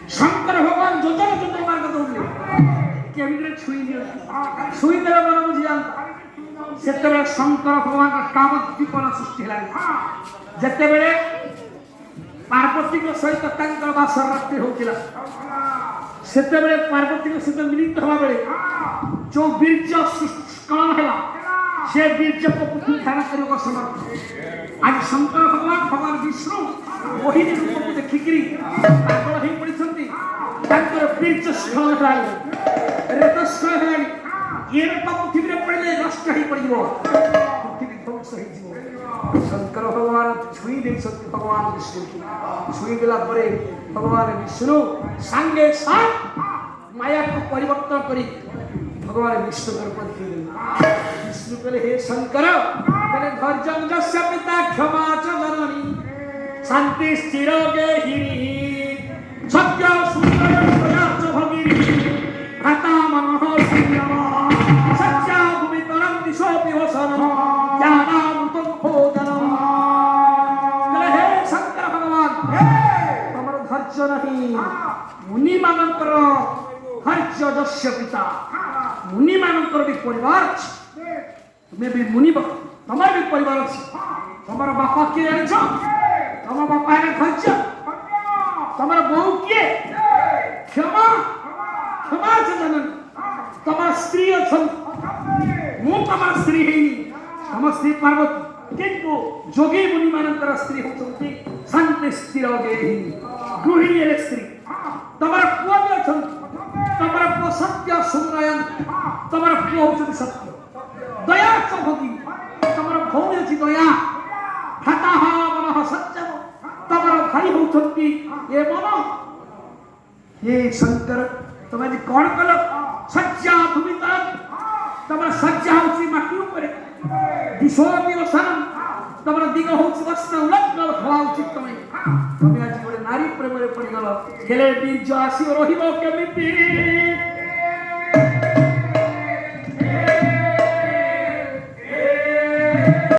শঙ্কর ভগবান যোজনা যোজনা মার কথা উঠলে কেমিরে ছুঁই দেবে মনে বুঝি জানতো সেତେବେଳେ ଶଙ୍କର ଭଗବାନଙ୍କ କାମଦୀପନ ସୃଷ୍ଟି ହେଲାଣି ଯେତେବେଳେ ପାର୍ବତୀଙ୍କ ସହିତ ତାଙ୍କର ବାସ ରାତ୍ରି ହେଉଥିଲା ସେତେବେଳେ ପାର୍ବତୀଙ୍କ ସହିତ ମିଳିତ ହେବା ବେଳେ ଯୋଉ ବୀର୍ଯ୍ୟ ସ୍ଖଳନ ହେଲା ସେ ବୀର୍ଯ୍ୟକୁ ପୃଥିବୀ ଧାରଣ କରିବାକୁ ସମର୍ଥ ଆଜି ଶଙ୍କର ଭଗବାନ ବିଷ୍ଣୁ ମୋହିନୀ ରୂପକୁ ଦେଖିକିରି ପାଗଳ ହେଇ ପଡ଼ିଛନ୍ତି ତାଙ୍କର ବୀର୍ଯ୍ୟ ସ୍ଖଳନ ହେଲାଣି ରେତସ୍ଖଳନ ହେଲାଣି ये तो पृथ्वी रे पड़े नष्ट ही पड़िबो पृथ्वी ध्वंस ही जीवो शंकर भगवान छुई दे सत्य भगवान विष्णु छुई देला परे भगवान विष्णु संगे साथ माया को परिवर्तन करी भगवान विष्णु पर पृथ्वी दे विष्णु कहले हे शंकर कहले धैर्यं जस्य पिता क्षमा च जननी शांति स्थिर गेहिनी सत्य सुंदर प्रयास भगिनी भ्राता मनोह संयम मुनि मानकर धैर्य जस्य पिता मुनि मानकर भी परिवार तुम्हें भी मुनि तुम भी परिवार तुम बापा किए जान तुम बापा है धैर्य तुम बहू किए क्षमा क्षमा से जनन तुम स्त्री अच्छा मु तुम स्त्री है तुम स्त्री पार्वती किंतु जोगी मुनि मानकर स्त्री होती शांति स्थिर गेहिनी गृहिणी स्त्री तमर पुआ भी अच्छा तमर पुआ सत्य सुनयन तमर पुआ होती सत्य दया भोगी तमर भौणी अच्छी दया भ्राता मन सत्य तमर भाई होती ये मन ये शंकर तुम आज कौन कल सज्जा भूमिता तमर सज्जा होती माटी ऊपर दिशोपि वसनं तमर दिग होती वस्त्र उलग्न हवा उचित तुम्हें आज गोटे नारी प्रेम रे पड़ी गल हेले बीज आसी रहिबो केमिति